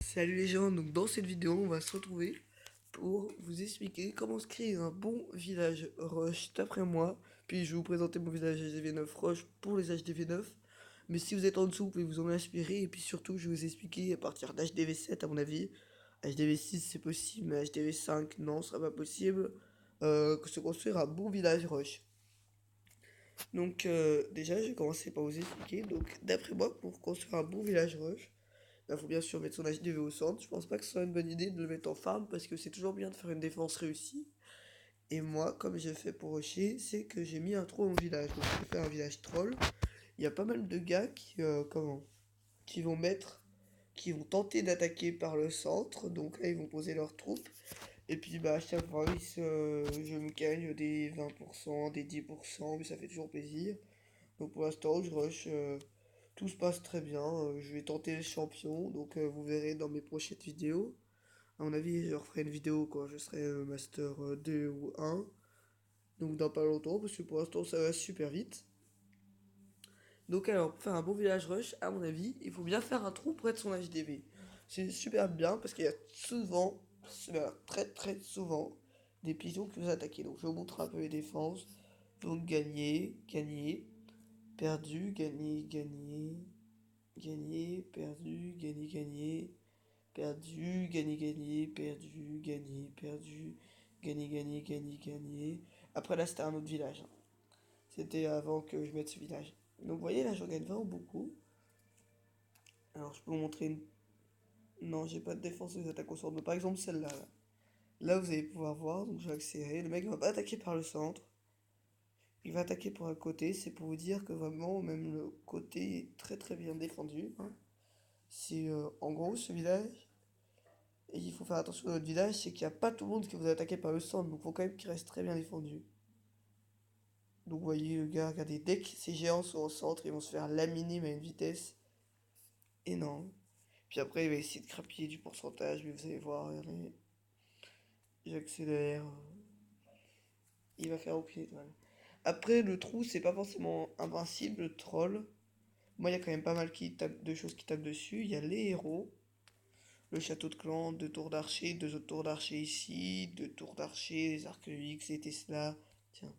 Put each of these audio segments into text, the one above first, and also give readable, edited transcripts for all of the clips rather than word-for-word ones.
Salut les gens, donc dans cette vidéo on va se retrouver pour vous expliquer comment se créer un bon village rush d'après moi. Puis je vais vous présenter mon village HDV9 rush pour les HDV9. Mais si vous êtes en dessous, vous pouvez vous en inspirer. Et puis surtout, je vais vous expliquer à partir d'HDV7 à mon avis. HDV6 c'est possible, mais HDV5 non, ce sera pas possible. Que se construire un bon village rush. Donc déjà, je vais commencer par vous expliquer. Donc d'après moi, pour construire un bon village rush, il faut bien sûr mettre son HDV au centre. Je pense pas que ce soit une bonne idée de le mettre en farm parce que c'est toujours bien de faire une défense réussie. Et moi, comme j'ai fait pour Rocher, c'est que j'ai mis un trou dans le village. Donc je vais faire un village troll. Il y a pas mal de gars qui vont mettre, qui vont tenter d'attaquer par le centre. Donc là, ils vont poser leurs troupes. Et puis bah à chaque fois, je me gagne des 20%, des 10%, mais ça fait toujours plaisir. Donc pour l'instant, je rush. Tout se passe très bien. Je vais tenter les champions. Donc vous verrez dans mes prochaines vidéos. À mon avis, je referai une vidéo quand je serai Master 2 ou 1. Donc dans pas longtemps, parce que pour l'instant, ça va super vite. Donc alors, pour faire un bon village rush, à mon avis, il faut bien faire un trou près de son HDV. C'est super bien parce qu'il y a souvent, très très souvent, des pigeons qui vous attaquent. Donc je vous montre un peu les défenses. Donc gagner, gagner, perdu, gagner, gagner, gagner, perdu, gagner, gagner, perdu, gagner, gagner, perdu, gagner, perdu, gagner, gagner, gagner, gagner. Après là c'était un autre village, hein. C'était avant que je mette ce village. Donc vous voyez là je gagne vraiment beaucoup. Alors je peux vous montrer une... Non, j'ai pas de défense des attaques au centre. Mais par exemple celle-là. Là vous allez pouvoir voir, donc je vais accélérer. Le mec va pas attaquer par le centre. Il va attaquer par un côté. C'est pour vous dire que vraiment même le côté est très très bien défendu, hein. C'est en gros ce village. Et il faut faire attention dans notre village, c'est qu'il n'y a pas tout le monde qui vous attaquer par le centre, donc il faut quand même qu'il reste très bien défendu. Donc vous voyez le gars, regardez, dès que ces géants sont au centre, ils vont se faire laminer mais à une vitesse énorme. Puis après, il va essayer de crapiller du pourcentage, mais vous allez voir, regardez, j'accélère, il va faire au pied étoile. Après, le trou, c'est pas forcément invincible, le troll. Moi, il y a quand même pas mal de choses qui tapent dessus. Il y a les héros, le château de clan, deux tours d'archer, deux autres tours d'archer ici, deux tours d'archer, les arcs X, les Tesla. Tiens.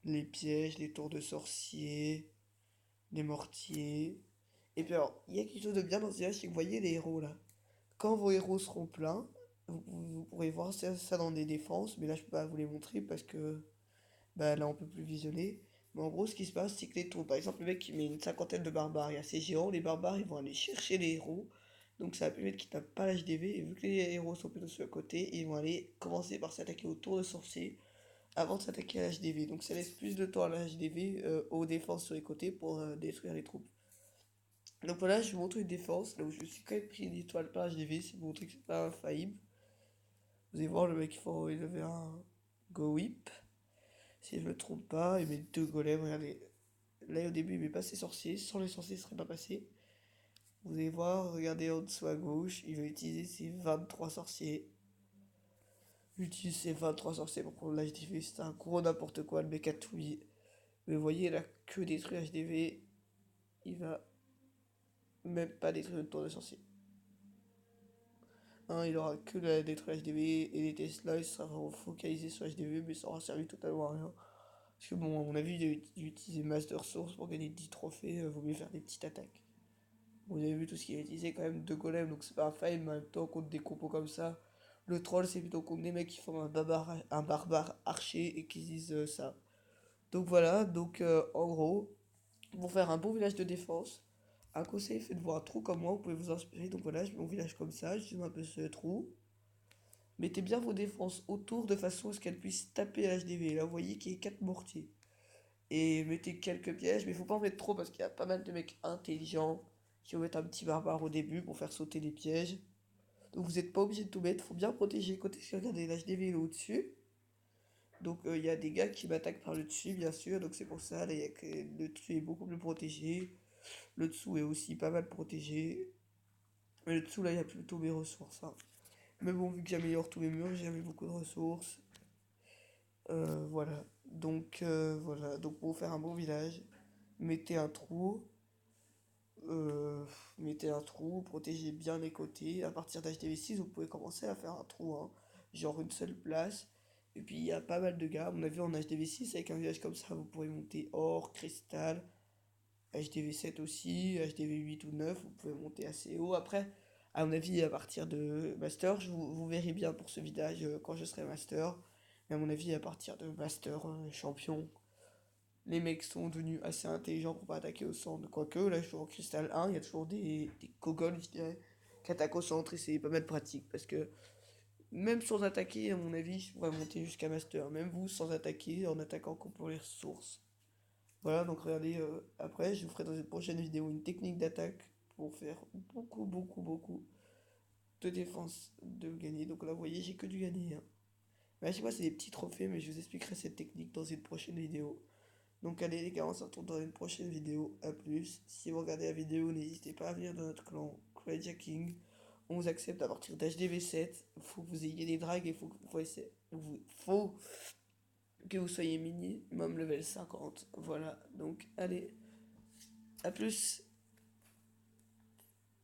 Les pièges, les tours de sorciers, les mortiers. Et puis alors, il y a quelque chose de bien dans ce village, c'est que vous voyez les héros là. Quand vos héros seront pleins, vous pourrez voir ça dans des défenses, mais là je peux pas vous les montrer parce que bah, là on peut plus visionner. Mais en gros, ce qui se passe, c'est que les tours, par exemple, le mec qui met une cinquantaine de barbares, il y a ces géants, les barbares ils vont aller chercher les héros. Donc ça va permettre qu'ils tapent pas l'HDV, et vu que les héros sont plutôt sur le côté, ils vont aller commencer par s'attaquer au tour de sorcier avant de s'attaquer à l'HDV. Donc ça laisse plus de temps à l'HDV aux défenses sur les côtés pour détruire les troupes. Donc voilà, je vous montre une défense, là où je suis quand même pris une étoile par HDV, c'est pour montrer que c'est pas infaillible. Vous allez voir, le mec il avait un go whip, si je me trompe pas, il met deux golems, regardez. Là au début il met pas ses sorciers, sans les sorciers ce serait pas passé. Vous allez voir, regardez en dessous à gauche, il va utiliser ses 23 sorciers. Il utilise ses 23 sorciers pour prendre l'HDV, c'est un gros n'importe quoi, le mec a tout mis. Mais vous voyez, là, que détruire HDV, il va même pas détruire une tour de sorcier. Hein, il aura que la détruire HDV et les Tesla, il sera vraiment focalisé sur HDV, mais ça aura servi totalement à rien. Parce que bon, à mon avis, il a utilisé Master Source pour gagner 10 trophées, vaut mieux faire des petites attaques. Bon, vous avez vu tout ce qu'il a utilisé quand même, deux golems, donc c'est pas un fail, mais en même temps, contre des compos comme ça. Le troll, c'est plutôt contre des mecs qui font un barbare archer et qui disent ça. Donc voilà, donc en gros, pour faire un bon village de défense, un conseil, faites-vous un trou comme moi, vous pouvez vous inspirer. Donc voilà, je mets mon village comme ça, je zoome un peu ce trou. Mettez bien vos défenses autour de façon à ce qu'elles puissent taper l'HDV. Là, vous voyez qu'il y a 4 mortiers. Et mettez quelques pièges, mais il faut pas en mettre trop parce qu'il y a pas mal de mecs intelligents qui vont mettre un petit barbare au début pour faire sauter les pièges. Donc vous n'êtes pas obligé de tout mettre, faut bien protéger. Côté, regardez, l'HDV est au-dessus. Donc il y a des gars qui m'attaquent par le dessus, bien sûr. Donc c'est pour ça, là, le dessus est beaucoup plus protégé. Le dessous est aussi pas mal protégé. Mais le dessous, là, il y a plutôt mes ressources, hein. Mais bon, vu que j'améliore tous mes murs, j'ai mis beaucoup de ressources. Voilà. Donc, voilà. Donc, pour faire un bon village, mettez un trou. euh, mettez un trou, protégez bien les côtés. À partir d'HDV6, vous pouvez commencer à faire un trou, hein, genre une seule place. Et puis il y a pas mal de gars, à mon avis en HDV6, avec un village comme ça, vous pourrez monter or, cristal, HDV7 aussi, HDV8 ou 9, vous pouvez monter assez haut. Après, à mon avis, à partir de Master, vous verrez bien pour ce village quand je serai Master. Mais à mon avis, à partir de Master Champion, les mecs sont devenus assez intelligents pour pas attaquer au centre. Quoique, là, je suis en Cristal 1, il y a toujours des Kogols, je dirais, qui attaquent au centre et c'est pas mal pratique. Parce que même sans attaquer, à mon avis, je pourrais monter jusqu'à Master. Même vous, sans attaquer, en attaquant que pour les ressources. Voilà, donc regardez, après, je vous ferai dans une prochaine vidéo une technique d'attaque pour faire beaucoup de défense de gagner. Donc là, vous voyez, j'ai que du gagner, hein. Mais à chaque fois, c'est des petits trophées, mais je vous expliquerai cette technique dans une prochaine vidéo. Donc allez les gars, on se retrouve dans une prochaine vidéo. À plus. Si vous regardez la vidéo, n'hésitez pas à venir dans notre clan Cryjacking. On vous accepte à partir d'HDV7. Il faut que vous ayez des drags et faut que vous soyez minimum level 50. Voilà, donc allez, à plus.